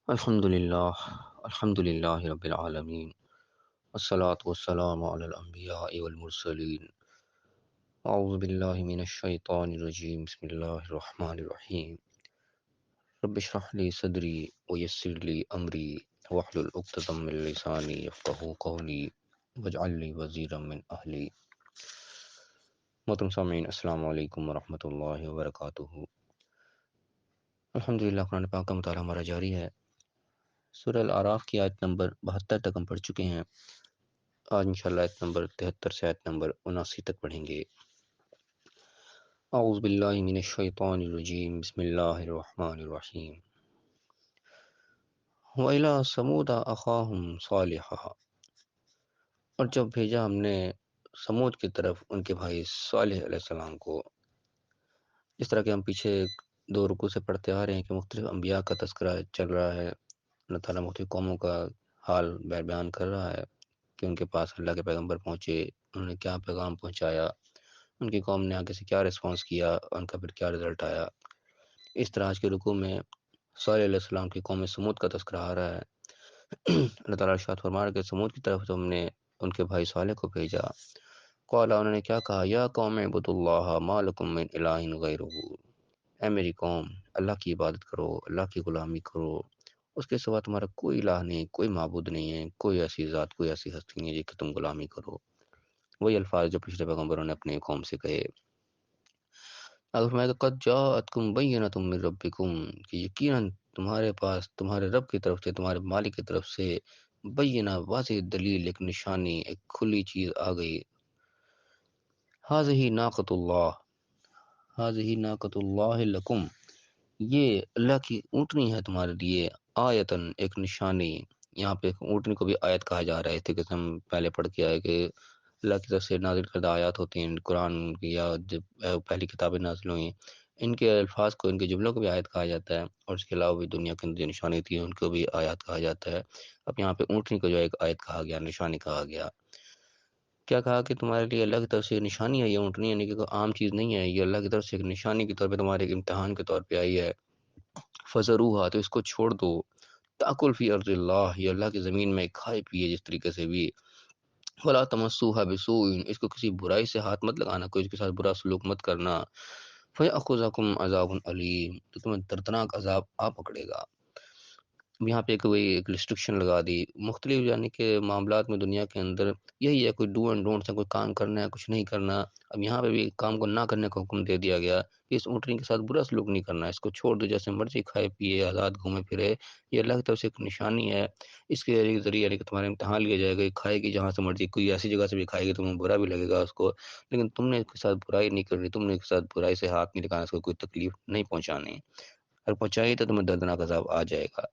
الحمد لله الحمد لله رب العالمين، والصلاة والسلام على الأنبياء والمرسلين. أعوذ بالله من الشيطان الرجيم. بسم الله الرحمن الرحيم. رب اشرح لي صدري ويسر لي أمري واحلل عقدة من لساني يفقهوا قولي واجعل لي وزيرا من أهلي. محترم سامعین، السلام علیکم ورحمۃ اللہ وبرکاتہ۔ الحمدللہ، قرآن پاک کا مطالعہ ہمارا جاری ہے۔ سورہ الاعراف کی آیت نمبر 72 تک ہم پڑھ چکے ہیں۔ آج انشاءاللہ آیت نمبر 73 سے آیت نمبر 79 تک پڑھیں گے۔ اعوذ باللہ من الشیطان الرجیم، بسم اللہ الرحمن الرحیم۔ وَإِلَىٰ ثَمُودَ أَخَاهُمْ صَالِحًا، اور جب بھیجا ہم نے سمود کی طرف ان کے بھائی صالح علیہ السلام کو، جس طرح کہ ہم پیچھے دو رکوع سے پڑھتے آ رہے ہیں کہ مختلف انبیاء کا تذکرہ چل رہا ہے۔ اللہ تعالیٰ مختلف قوموں کا حال بیان کر رہا ہے کہ ان کے پاس اللہ کے پیغمبر پہنچے، انہوں نے کیا پیغام پہنچایا، ان کی قوم نے آگے سے کیا رسپانس کیا، ان کا پھر کیا رزلٹ آیا۔ اس طرح آج کے رکوع میں صالح علیہ السلام کی قوم سمود کا تذکرہ آ رہا ہے۔ اللہ تعالیٰ ارشاد فرما رہا ہے کہ سمود کی طرف تو ہم نے ان کے بھائی صالح کو بھیجا۔ قال، انہوں نے کیا کہا، یا قوم اعبدوا اللہ ما لکم من الہ غیرہ، اے میری قوم، اللہ کی عبادت کرو، اللہ کی غلامی کرو، اس کے سوا تمہارا کوئی الہ نہیں، کوئی معبود نہیں ہے، کوئی ایسی ذات، کوئی ایسی ہستی نہیں ہے جس کی تم غلامی کرو۔ وہی الفاظ جو پچھلے پیغمبروں نے اپنے قوم سے کہے۔ اگر فرمایا کہ قد جاءتکم بینۃ من ربکم، کہ یقیناً تمہارے پاس تمہارے رب کی طرف سے، تمہارے مالک کی طرف سے بینہ، واضح دلیل، ایک نشانی، ایک کھلی چیز آ گئی۔ ہذہ ناقۃ اللہ، ہذہ ناقۃ اللہ لکم، یہ اللہ کی اونٹنی ہے تمہارے لیے، آیتن، ایک نشانی۔ یہاں پہ اونٹنی کو بھی آیت کہا جا رہا ہے، تھے کہ ہم پہلے پڑھ کے آئے کہ اللہ کی طرف سے نازل کردہ آیات ہوتی ہیں قرآن کی، یا جب پہلی کتابیں نازل ہوئیں، ان کے الفاظ کو، ان کے جملوں کو بھی آیت کہا جاتا ہے، اور اس کے علاوہ بھی دنیا کے اندر جو نشانی تھی ان کو بھی آیات کہا جاتا ہے۔ اب یہاں پہ اونٹنی کو جو ایک آیت کہا گیا، نشانی کہا گیا۔ کیا کہا کہ تمہارے لیے اللہ کی طرف سے ایک نشانی ہے، یہ اونٹنی یعنی کہ کوئی عام چیز نہیں ہے، یہ اللہ کی طرف سے ایک نشانی کے طور پہ، تمہارے ایک امتحان کے طور پہ آئی ہے۔ فَذَرُوهَا، تو اس کو چھوڑ دو، تَأْکُلْ فِی أَرْضِ اللَّہِ، یہ اللہ کی زمین میں کھائے پیے جس طریقے سے بھی۔ وَلَا تَمَسُّوهَا بِسُوءٍ، اس کو کسی برائی سے ہاتھ مت لگانا، کوئی اس کے ساتھ برا سلوک مت کرنا۔ فَيَأْخُذَکُمْ عَذَابٌ أَلِیمٌ، تو تمہیں دردناک عذاب آ پکڑے گا۔ یہاں پہ کوئی ایک ریسٹرکشن لگا دی، مختلف یعنی کہ معاملات میں دنیا کے اندر یہی ہے، کوئی ڈو اینڈ ڈونٹ ہے، کوئی کام کرنا ہے، کچھ نہیں کرنا۔ اب یہاں پہ بھی کام کو نہ کرنے کا حکم دے دیا گیا کہ اس اونٹنی کے ساتھ برا سلوک نہیں کرنا، اس کو چھوڑ دو، جیسے مرضی کھائے پیے، آزاد گھومے پھرے، یہ اللہ کی طرف سے ایک نشانی ہے۔ اس کے ذریعے یعنی کہ تمہارا امتحان لیا جائے گا، یہ کھائے گی جہاں سے مرضی، کوئی ایسی جگہ سے بھی کھائے گی تمہیں برا بھی لگے گا اس کو، لیکن تم نے اس کے ساتھ برائی نہیں کرنی، تم نے اس کے ساتھ برائی سے ہاتھ نہیں لگانا، اس کو کوئی تکلیف نہیں پہنچانی، اگر پہنچائی تو تمہیں دردناک عذاب آ جائے گا۔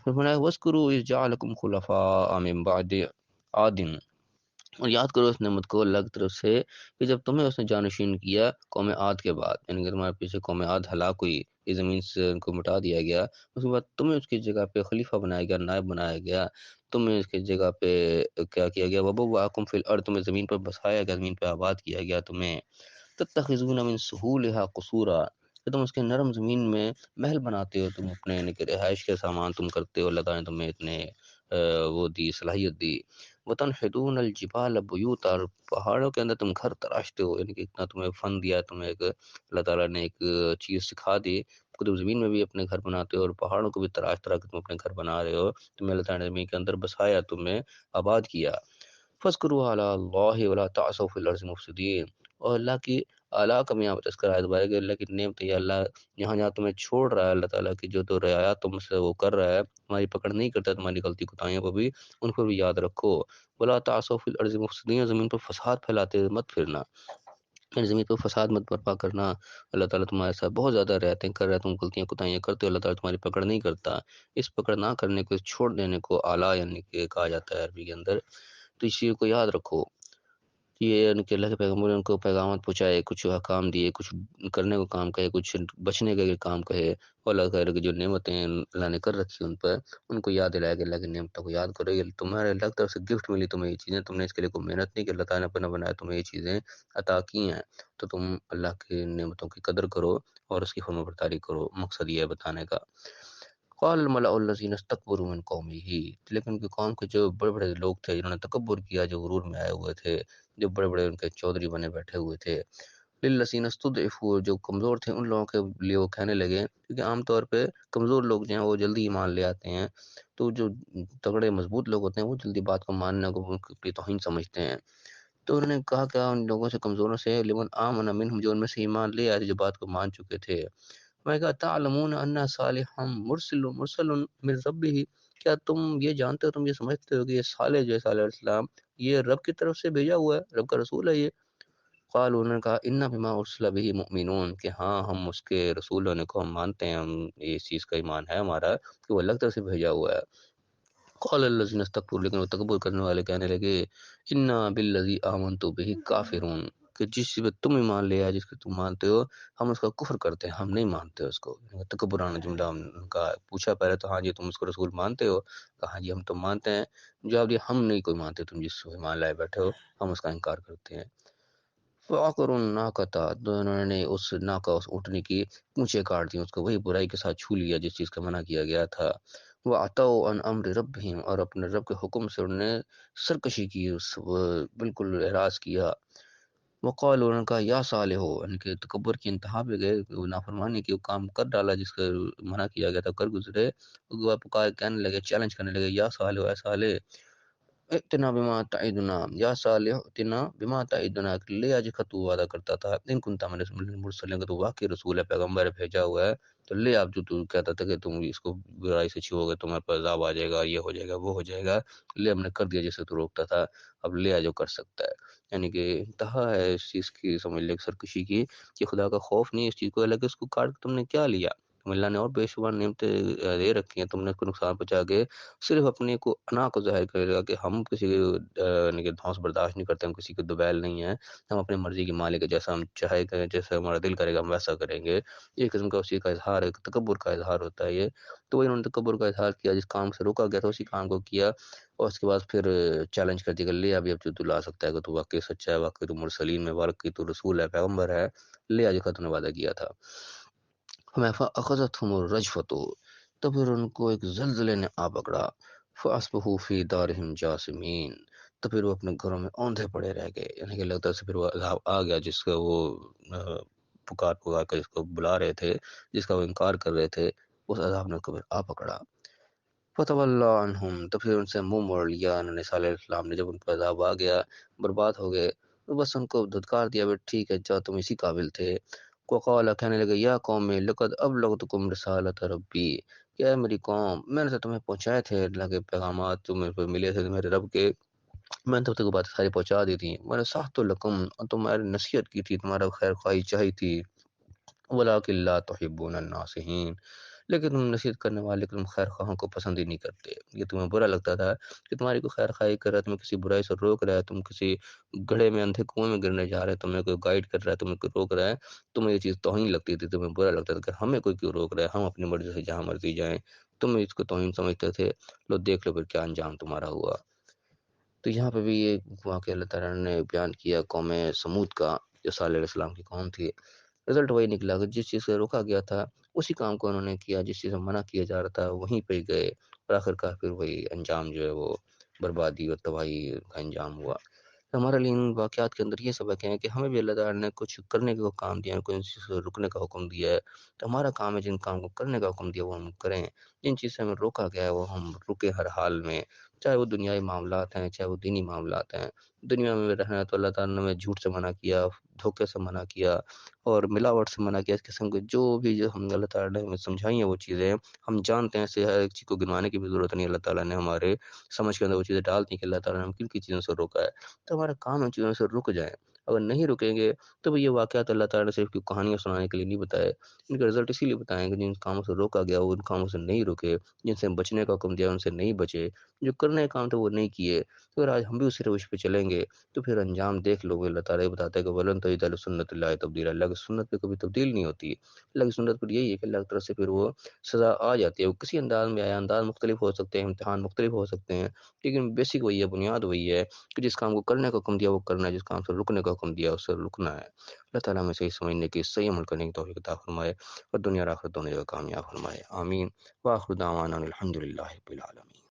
فرمایا وَاذْكُرُوا إِذْ جَعَلَكُمْ خُلَفَاءَ مِن بَعْدِ عَادٍ، اور یاد کرو اس نعمت کو اللہ کی طرف سے کہ جب تمہیں اس نے جانشین کیا قوم عاد کے بعد، یعنی کہ تمہارے پیچھے قوم عاد ہلاک ہوئی، اس زمین سے ان کو مٹا دیا گیا، اس کے بعد تمہیں اس کی جگہ پہ خلیفہ بنایا گیا، نائب بنایا گیا، تمہیں اس کی جگہ پہ کیا کیا گیا، وَبَوَّأَکُمْ فِی الْأَرْضِ، تمہیں زمین پر بسایا گیا، زمین پہ آباد کیا گیا تمہیں، تَتَّخِذُونَ مِن سُہُولِهَا قُصُورًا، کہ تم اس کے نرم زمین میں محل بناتے ہو، تم اپنے یعنی کہ رہائش کے سامان تم کرتے ہو، اللہ تعالیٰ نے تمہیں اتنے وہ دی، صلاحیت دی۔ وَتَنْحِتُونَ الْجِبَالَ بُیُوتًا، اور پہاڑوں کے اندر تم گھر تراشتے ہو، یعنی کہ اتنا تمہیں فن دیا، تمہیں ایک اللہ تعالیٰ نے ایک چیز سکھا دی کہ تم زمین میں بھی اپنے گھر بناتے ہو، اور پہاڑوں کو بھی تراش تراش کے تم اپنے گھر بنا رہے ہو، تمہیں اللہ تعالیٰ نے زمین کے اندر بسایا، تمہیں آباد کیا۔ فَاذْكُرُوا آلاء اللَّہِ وَلَا تَعْثَوْا فِی الْأَرْضِ مُفْسِدِینَ، اور اللہ کی اعلیٰ کا میں یہاں پہ تذکرہ ہے دوبارہ کہ اللہ کی نعمت ہے، اللہ جہاں جہاں تمہیں چھوڑ رہا ہے، اللہ تعالیٰ کی جو تو رعایات تم سے وہ کر رہا ہے، تمہاری پکڑ نہیں کرتا، تمہاری غلطی کوتاہیوں کو بھی، ان کو بھی یاد رکھو۔ وَلَا تَعْثَوْا فِی الْأَرْضِ مُفْسِدِینَ، زمین پر فساد پھیلاتے ہوئے مت پھرنا، یعنی زمین پر فساد مت برپا کرنا۔ اللہ تعالیٰ تمہارے ساتھ بہت زیادہ رہتے ہیں، کر رہے تم غلطیاں کوتاہیاں کرتے ہو، اللہ تعالیٰ تمہاری پکڑ نہیں کرتا۔ اس پکڑ نہ کرنے کو، اس چھوڑ دینے کو اعلیٰ یعنی کہ کہا جاتا ہے عربی کے اندر۔ تو اس چیز کو یاد رکھو، یہ ان کے اللہ کے پیغمبر نے ان کو پیغامات پہنچائے، کچھ احکام دیے، کچھ کرنے کو کام کہے، کچھ بچنے کے کام کہے، اور اللہ تعالیٰ کی جو نعمتیں اللہ نے کر رکھی ان پر، ان کو یاد دلایا کہ اللہ کی نعمتوں کو یاد کرو، یہ تمہارے اللہ کی طرف سے گفٹ ملی تمہیں، یہ چیزیں تم نے اس کے لیے کوئی محنت نہیں کی، اللہ تعالیٰ نے اپنا بنایا، تمہیں یہ چیزیں عطا کی ہیں، تو تم اللہ کی نعمتوں کی قدر کرو اور اس کی فرما برداری کرو، مقصد یہ ہے بتانے کا۔ قال الملأ الذین استکبروا من قومہ، لیکن ان کی قوم کے جو بڑے بڑے لوگ تھے جنہوں نے تکبر کیا، جو غرور میں آئے ہوئے تھے، جو بڑے بڑے ان کے چودھری بنے بیٹھے ہوئے تھے، للذین استضعفوا، جو کمزور تھے ان لوگوں کے لیے وہ کہنے لگے، کیونکہ عام طور پہ کمزور لوگ جو ہیں وہ جلدی ایمان لے آتے ہیں، تو جو تگڑے مضبوط لوگ ہوتے ہیں وہ جلدی بات کو ماننے کو اپنی توہین سمجھتے ہیں۔ تو انہوں نے کہا کہ ان لوگوں سے، کمزوروں سے، لمن آمن منہم، جو ان میں سے ایمان لے آئے تھے، جو بات کو مان چکے تھے، میں کہا تعلمون ان صالحا مرسل من ربہ، کیا تم یہ جانتے ہو، تم یہ سمجھتے ہو کہ یہ صالح جو ہے، صالح علیہ السلام، یہ رب کی طرف سے بھیجا ہوا ہے، رب کا رسول ہے یہ؟ قال انہوں نے کہا انا بما ارسل به مؤمنون، کہ ہاں ہم اس کے رسول ہونے کو ہم مانتے ہیں، ہم اس چیز کا ایمان ہے ہمارا کہ وہ اللہ کی طرف سے بھیجا ہوا ہے۔ قال الذين استكبروا، لیکن وہ تکبر کرنے والے کہنے لگے انا بالذی آمنت به کافرون، کہ جس چیز پہ تم ایمان لے آئے، جس کو تم مانتے ہو، ہم اس کا کفر کرتے ہیں، ہم نہیں مانتے اس کو۔ تکبرانہ جملہ ان کا پوچھا پہلے تو، ہاں جی تم اس کو رسول مانتے ہو؟ کہا جی ہم تو مانتے ہیں۔ جواب دیا ہم نہیں کوئی مانتے، تم جس کو ایمان لائے بیٹھے ہو ہم اس کا انکار کرتے ہیں۔ فعقر الناقۃ، تو انہوں نے اس ناقہ، اس اونٹنی کی پونچھیں کاٹ دی، اس کو وہی برائی کے ساتھ چھو لیا جس چیز کا منع کیا گیا تھا۔ وعتوا عن امر ربہم، اور اپنے رب کے حکم سے انہوں نے سرکشی کی، بالکل اعراض کیا۔ وقال، انہوں نے کہا یا صالح، ان کے تکبر کی انتہا پہ گئے، وہ نافرمانی کی وہ کام کر ڈالا جس کا منع کیا گیا تھا، کر گزرے۔ وہ پکار کہنے لگے، چیلنج کرنے لگے، یا صالح، اے صالح، اتنا بما تعدنا، یا صالح اتنا بما تعدنا، لے آج کا تو وعدہ کرتا تھا، ان کنتا من المرسلین، کہ تو واقعی رسول ہے، پیغمبر ہے، بھیجا ہوا ہے، تو لے آپ جو تو کہتا تھا کہ تم اس کو برائی سے چھو گے تمہارے پر عذاب آ جائے گا، یہ ہو جائے گا، وہ ہو جائے گا، لے ہم نے کر دیا جسے تو روکتا تھا، اب لے آ جو کر سکتا ہے۔ یعنی کہ انتہا ہے اس چیز کی، سمجھ لے سرکشی کی، کہ خدا کا خوف نہیں اس چیز کو، اللہ کہ اس کو کاٹ کے تم نے کیا لیا؟ تم اللہ نے اور بے شمار نعمتیں دے رکھی ہیں، تم نے اس کو نقصان پہنچا کے صرف اپنے کو انا کو ظاہر کرے گا کہ ہم کسی کے دھونس برداشت نہیں کرتے، ہم کسی کے دبیل نہیں ہیں، ہم اپنی مرضی کے مالک ہیں، جیسا ہم چاہے کریں، جیسا ہمارا دل کرے گا ہم ویسا کریں گے۔ ایک قسم کا اسی کا اظہار ہے، تکبر کا اظہار ہوتا ہے یہ۔ تو انہوں نے تکبر کا اظہار کیا، جس کام سے روکا گیا تھا اسی کام کو کیا، اور اس کے بعد پھر چیلنج کر دیا کہ لے ابھی اب جو تو لا سکتا ہے، کہ تو واقعی سچا ہے، واقعی تو مرسلین میں واقعی تو رسول ہے، پیغمبر ہے، لے آج کا تو نے وعدہ کیا تھا۔ ہمیں فاخذتهم الرجفۃ، تو پھر ان کو ایک زلزلے نے آ پکڑا، فاصبحوا فی دارہم جاثمین، تو پھر وہ اپنے گھروں میں اوندھے پڑے رہ گئے، یعنی کہ لگتا ہے پھر وہ عذاب آ گیا جس کا وہ پکار پکار کر جس کو بلا رہے تھے، جس کا وہ انکار کر رہے تھے، اس عذاب نے کو پھر آ پکڑا۔ فتولی عنہم، تو پھر ان سے منہ موڑ لیا انہوں نے، صالح علیہ السلام نے، جب ان پر عذاب آ گیا، برباد ہو گئے، تو بس ان کو دھتکار دیا، بھائی ٹھیک ہے جاؤ تم اسی قابل تھے۔ وقال، کہنے لگے، یا قوم لقد ابلغتکم رسالۃ ربی، کہ اے میری قوم، میں نے تو تمہیں پہنچائے تھے اللہ کے پیغامات، تمہیں ملے تھے میرے رب کے، میں نے تب تک باتیں ساری پہنچا دی تھی، میں نے ساخت لکم، اور تمہاری نصیحت کی تھی، تمہارا خیر خواہی چاہی تھی، ولیکن لا تحبون الناصحین، لیکن تم نصیحت کرنے والے، تم خیر خواہوں کو پسند ہی نہیں کرتے، یہ تمہیں برا لگتا تھا کہ تمہاری کوئی خیر خواہی کر رہا ہے، تمہیں کسی برائی سے روک رہا ہے، تم کسی گڑھے میں اندھے کنویں میں گرنے جا رہے ہیں، تمہیں کوئی گائیڈ کر رہا ہے، تمہیں کوئی روک رہا ہے، تمہیں یہ چیز توہین لگتی تھی، تمہیں برا لگتا تھا کہ ہمیں کوئی کیوں روک رہا ہے، ہم اپنی مرضی سے جہاں مرضی جائیں، تم اس کو توہین سمجھتے تھے، لو دیکھ لو پھر کیا انجام تمہارا ہوا۔ تو یہاں پہ بھی یہ واقعہ اللہ تعالیٰ نے بیان کیا قوم سمود کا، جو صالح علیہ السلام کی قوم تھی، رزلٹ وہی نکلا کہ جس چیز سے روکا گیا تھا اسی کام کو انہوں نے کیا، جس چیز سے منع کیا جا رہا تھا وہیں پہ گئے، اور آخر کار پھر وہی انجام جو ہے وہ بربادی اور تباہی کا انجام ہوا۔ تو ہمارے لیے ان واقعات کے اندر یہ سبق ہے کہ ہمیں بھی اللہ تعالیٰ نے کچھ کرنے کا کام دیا ہے، کوئی چیز سے رکنے کا حکم دیا ہے، تو ہمارا کام ہے جن کام کو کرنے کا حکم دیا وہ ہم کریں، جن چیز سے ہمیں روکا گیا ہے وہ ہم رکے ہر حال میں، چاہے وہ دنیائی معاملات ہیں چاہے وہ دینی معاملات ہیں۔ دنیا میں رہنا ہے تو اللہ تعالیٰ نے ہمیں جھوٹ سے منع کیا، دھوکے سے منع کیا، اور ملاوٹ سے منع کیا، اس قسم کے جو بھی جو ہم اللہ تعالیٰ نے ہمیں سمجھائی ہیں وہ چیزیں ہم جانتے ہیں، سے ہر ایک چیز کو گنوانے کی بھی ضرورت نہیں، اللہ تعالیٰ نے ہمارے سمجھ کے اندر وہ چیزیں ڈالتی ہیں کہ اللہ تعالیٰ نے ہم کن چیزوں سے روکا ہے، تو ہمارا کام ان چیزوں سے رک جائیں۔ اگر نہیں رکیں گے تو یہ واقعات اللہ تعالیٰ نے صرف کہانیاں سنانے کے لیے نہیں بتائے، ان کا رزلٹ اسی لیے بتائیں کہ جن کاموں سے روکا گیا وہ ان کاموں سے نہیں رکے، جن سے بچنے کا حکم دیا ان سے نہیں بچے، جو کرنے کا کام تھا وہ نہیں کیے، تو اگر آج ہم بھی اسی روش پہ چلیں گے تو پھر انجام دیکھ لو گے۔ اللہ تعالیٰ یہ بتاتا ہے کہ ولن تجد لسنت اللہ تبدیلا، اللہ کی سنت پہ کبھی تبدیل نہیں ہوتی، اللہ کی سنت پر یہی ہے کہ اللہ کی طرف سے پھر وہ سزا آ جاتی ہے، وہ کسی انداز میں آیا، انداز مختلف ہو سکتے ہیں، امتحان مختلف ہو سکتے ہیں، لیکن بیسک وہی ہے، بنیاد وہی ہے کہ جس کام کو کرنے کا حکم دیا وہ کرنا ہے، جس کام سے رکنے کا حکم دیا اس سے رکنا ہے. اللہ تعالیٰ ہمیں صحیح سمجھنے کی، صحیح عمل کرنے کی توفیق عطا فرمائے اور دنیا اور آخرت دونوں جگہ کامیاب فرمائے. آمین. وآخر دعوانا الحمد للہ رب العالمین.